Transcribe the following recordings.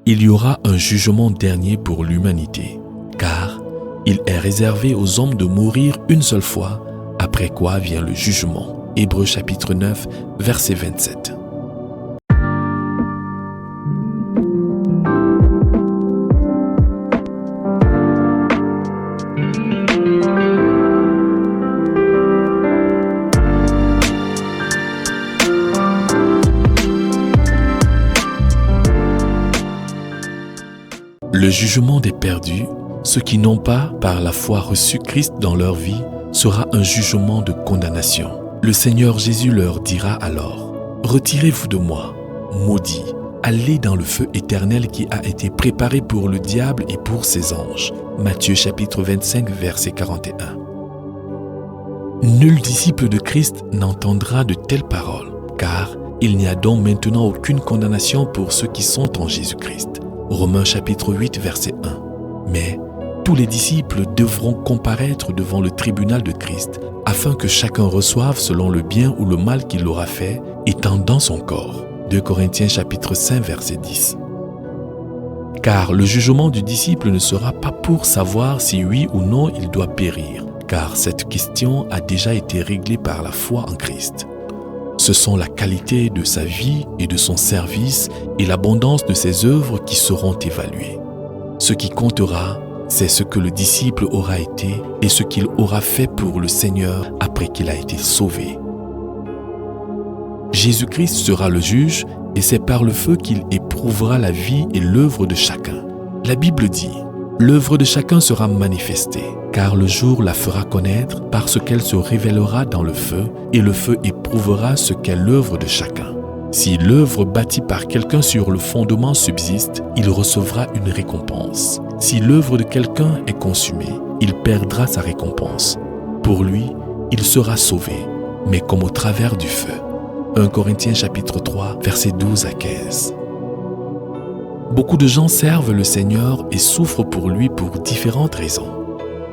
Il y aura un jugement dernier pour l'humanité, car il est réservé aux hommes de mourir une seule fois, après quoi vient le jugement. Hébreux chapitre 9, verset 27. Le jugement des perdus, ceux qui n'ont pas, par la foi, reçu Christ dans leur vie, sera un jugement de condamnation. Le Seigneur Jésus leur dira alors : « Retirez-vous de moi, maudits, allez dans le feu éternel qui a été préparé pour le diable et pour ses anges. » Matthieu chapitre 25, verset 41. Nul disciple de Christ n'entendra de telles paroles, car il n'y a donc maintenant aucune condamnation pour ceux qui sont en Jésus-Christ. Romains chapitre 8, verset 1. Mais tous les disciples devront comparaître devant le tribunal de Christ, afin que chacun reçoive selon le bien ou le mal qu'il aura fait, étant dans son corps. 2 Corinthiens chapitre 5, verset 10. Car le jugement du disciple ne sera pas pour savoir si oui ou non il doit périr, car cette question a déjà été réglée par la foi en Christ. Ce sont la qualité de sa vie et de son service et l'abondance de ses œuvres qui seront évaluées. Ce qui comptera, c'est ce que le disciple aura été et ce qu'il aura fait pour le Seigneur après qu'il a été sauvé. Jésus-Christ sera le juge et c'est par le feu qu'il éprouvera la vie et l'œuvre de chacun. La Bible dit : l'œuvre de chacun sera manifestée, car le jour la fera connaître parce qu'elle se révélera dans le feu, et le feu éprouvera ce qu'est l'œuvre de chacun. Si l'œuvre bâtie par quelqu'un sur le fondement subsiste, il recevra une récompense. Si l'œuvre de quelqu'un est consumée, il perdra sa récompense. Pour lui, il sera sauvé, mais comme au travers du feu. 1 Corinthiens chapitre 3, versets 12 à 15. Beaucoup de gens servent le Seigneur et souffrent pour lui pour différentes raisons.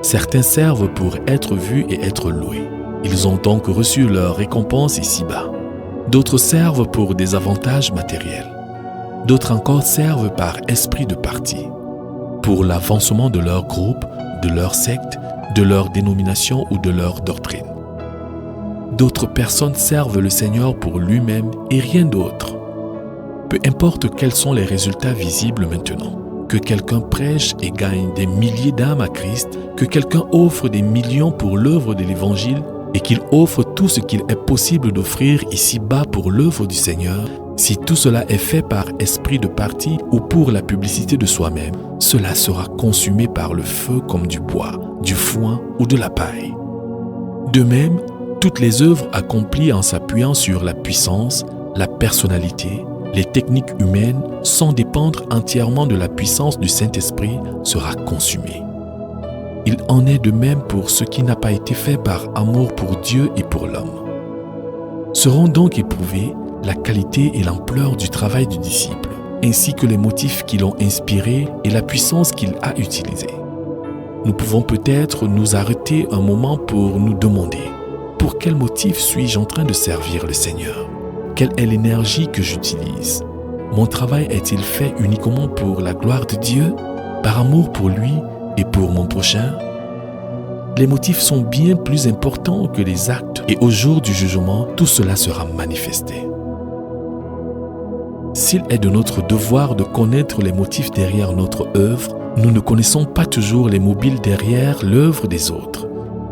Certains servent pour être vus et être loués. Ils ont donc reçu leur récompense ici-bas. D'autres servent pour des avantages matériels. D'autres encore servent par esprit de parti, pour l'avancement de leur groupe, de leur secte, de leur dénomination ou de leur doctrine. D'autres personnes servent le Seigneur pour lui-même et rien d'autre. Peu importe quels sont les résultats visibles maintenant, que quelqu'un prêche et gagne des milliers d'âmes à Christ, que quelqu'un offre des millions pour l'œuvre de l'Évangile et qu'il offre tout ce qu'il est possible d'offrir ici-bas pour l'œuvre du Seigneur, si tout cela est fait par esprit de parti ou pour la publicité de soi-même, cela sera consumé par le feu comme du bois, du foin ou de la paille. De même, toutes les œuvres accomplies en s'appuyant sur la puissance, la personnalité, les techniques humaines, sans dépendre entièrement de la puissance du Saint-Esprit, sera consumée. Il en est de même pour ce qui n'a pas été fait par amour pour Dieu et pour l'homme. Seront donc éprouvées la qualité et l'ampleur du travail du disciple, ainsi que les motifs qui l'ont inspiré et la puissance qu'il a utilisée. Nous pouvons peut-être nous arrêter un moment pour nous demander : pour quel motif suis-je en train de servir le Seigneur ? Quelle est l'énergie que j'utilise ? Mon travail est-il fait uniquement pour la gloire de Dieu, par amour pour lui et pour mon prochain ? Les motifs sont bien plus importants que les actes et au jour du jugement, tout cela sera manifesté. S'il est de notre devoir de connaître les motifs derrière notre œuvre, nous ne connaissons pas toujours les mobiles derrière l'œuvre des autres.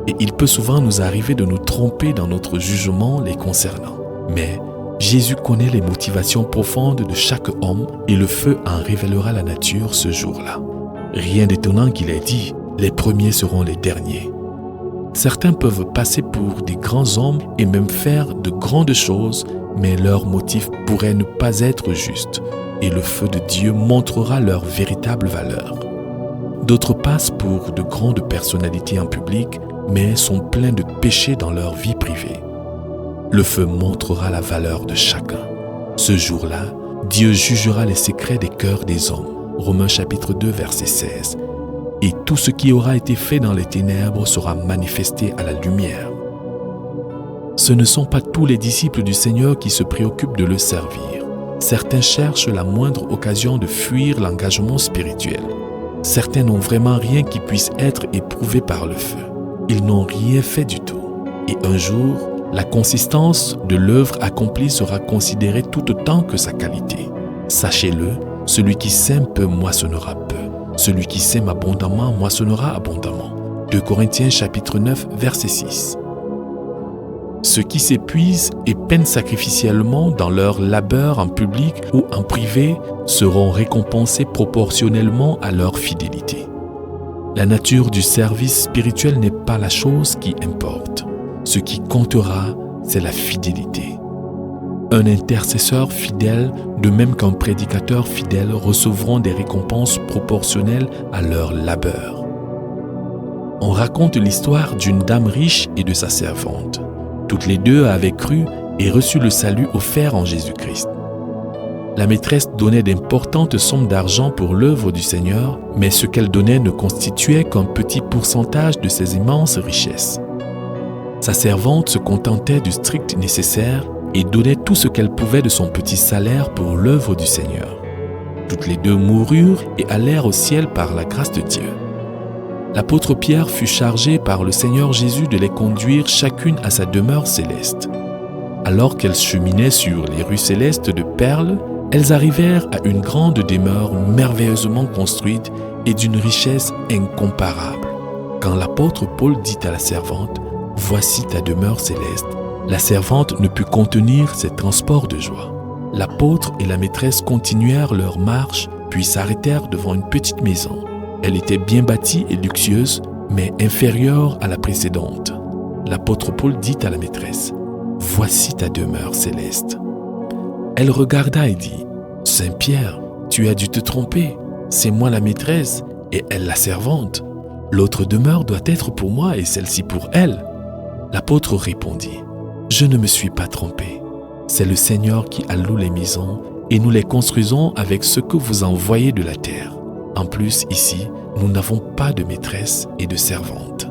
Et il peut souvent nous arriver de nous tromper dans notre jugement les concernant. Mais Jésus connaît les motivations profondes de chaque homme et le feu en révélera la nature ce jour-là. Rien d'étonnant qu'il ait dit : les premiers seront les derniers. Certains peuvent passer pour des grands hommes et même faire de grandes choses, mais leurs motifs pourraient ne pas être justes et le feu de Dieu montrera leur véritable valeur. D'autres passent pour de grandes personnalités en public, mais sont pleins de péchés dans leur vie privée. Le feu montrera la valeur de chacun. Ce jour-là, Dieu jugera les secrets des cœurs des hommes. Romains chapitre 2, verset 16. Et tout ce qui aura été fait dans les ténèbres sera manifesté à la lumière. Ce ne sont pas tous les disciples du Seigneur qui se préoccupent de le servir. Certains cherchent la moindre occasion de fuir l'engagement spirituel. Certains n'ont vraiment rien qui puisse être éprouvé par le feu. Ils n'ont rien fait du tout. Et un jour, la consistance de l'œuvre accomplie sera considérée tout autant que sa qualité. Sachez-le, celui qui sème peu moissonnera peu. Celui qui sème abondamment moissonnera abondamment. 2 Corinthiens chapitre 9, verset 6. Ceux qui s'épuisent et peinent sacrificiellement dans leur labeur en public ou en privé seront récompensés proportionnellement à leur fidélité. La nature du service spirituel n'est pas la chose qui importe. Ce qui comptera, c'est la fidélité. Un intercesseur fidèle, de même qu'un prédicateur fidèle, recevront des récompenses proportionnelles à leur labeur. On raconte l'histoire d'une dame riche et de sa servante. Toutes les deux avaient cru et reçu le salut offert en Jésus-Christ. La maîtresse donnait d'importantes sommes d'argent pour l'œuvre du Seigneur, mais ce qu'elle donnait ne constituait qu'un petit pourcentage de ses immenses richesses. Sa servante se contentait du strict nécessaire et donnait tout ce qu'elle pouvait de son petit salaire pour l'œuvre du Seigneur. Toutes les deux moururent et allèrent au ciel par la grâce de Dieu. L'apôtre Pierre fut chargé par le Seigneur Jésus de les conduire chacune à sa demeure céleste. Alors qu'elles cheminaient sur les rues célestes de perles, elles arrivèrent à une grande demeure merveilleusement construite et d'une richesse incomparable. Quand l'apôtre Paul dit à la servante « Voici ta demeure céleste », la servante ne put contenir ses transports de joie. L'apôtre et la maîtresse continuèrent leur marche, puis s'arrêtèrent devant une petite maison. Elle était bien bâtie et luxueuse, mais inférieure à la précédente. L'apôtre Paul dit à la maîtresse « Voici ta demeure céleste ». Elle regarda et dit « Saint-Pierre, tu as dû te tromper. C'est moi la maîtresse et elle la servante. L'autre demeure doit être pour moi et celle-ci pour elle. » L'apôtre répondit « Je ne me suis pas trompé. C'est le Seigneur qui alloue les maisons et nous les construisons avec ce que vous envoyez de la terre. En plus, ici, nous n'avons pas de maîtresse et de servante. »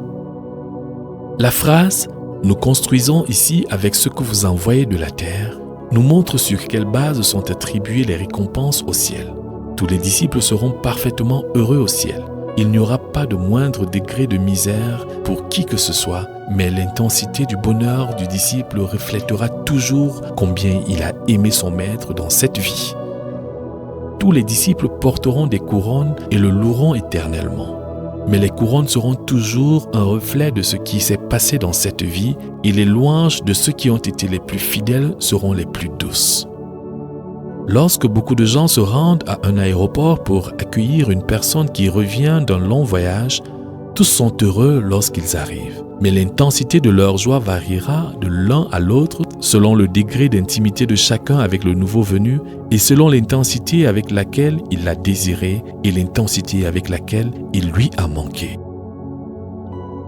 La phrase « Nous construisons ici avec ce que vous envoyez de la terre » nous montre sur quelle base sont attribuées les récompenses au ciel. Tous les disciples seront parfaitement heureux au ciel. Il n'y aura pas de moindre degré de misère pour qui que ce soit, mais l'intensité du bonheur du disciple reflètera toujours combien il a aimé son maître dans cette vie. Tous les disciples porteront des couronnes et le loueront éternellement. Mais les couronnes seront toujours un reflet de ce qui s'est passé dans cette vie et les louanges de ceux qui ont été les plus fidèles seront les plus douces. Lorsque beaucoup de gens se rendent à un aéroport pour accueillir une personne qui revient d'un long voyage, tous sont heureux lorsqu'ils arrivent. Mais l'intensité de leur joie variera de l'un à l'autre selon le degré d'intimité de chacun avec le nouveau venu et selon l'intensité avec laquelle il l'a désiré et l'intensité avec laquelle il lui a manqué.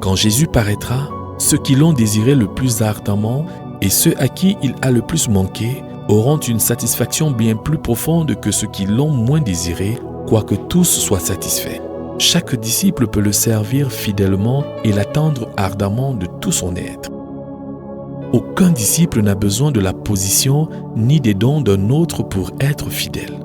Quand Jésus paraîtra, ceux qui l'ont désiré le plus ardemment et ceux à qui il a le plus manqué auront une satisfaction bien plus profonde que ceux qui l'ont moins désiré, quoique tous soient satisfaits. Chaque disciple peut le servir fidèlement et l'attendre ardemment de tout son être. Aucun disciple n'a besoin de la position ni des dons d'un autre pour être fidèle.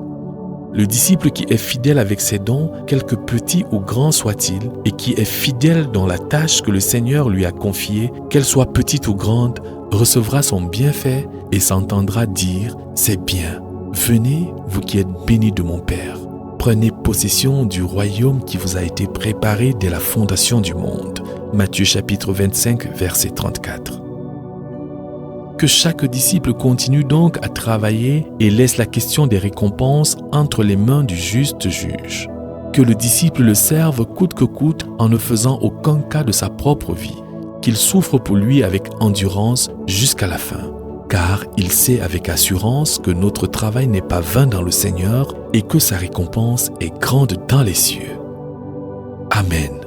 Le disciple qui est fidèle avec ses dons, quelque petits ou grands soient-ils, et qui est fidèle dans la tâche que le Seigneur lui a confiée, qu'elle soit petite ou grande, recevra son bienfait et s'entendra dire « C'est bien, venez, vous qui êtes bénis de mon Père. Prenez possession du royaume qui vous a été préparé dès la fondation du monde. » Matthieu chapitre 25, verset 34. Que chaque disciple continue donc à travailler et laisse la question des récompenses entre les mains du juste juge. Que le disciple le serve coûte que coûte en ne faisant aucun cas de sa propre vie. Qu'il souffre pour lui avec endurance jusqu'à la fin. Car il sait avec assurance que notre travail n'est pas vain dans le Seigneur et que sa récompense est grande dans les cieux. Amen.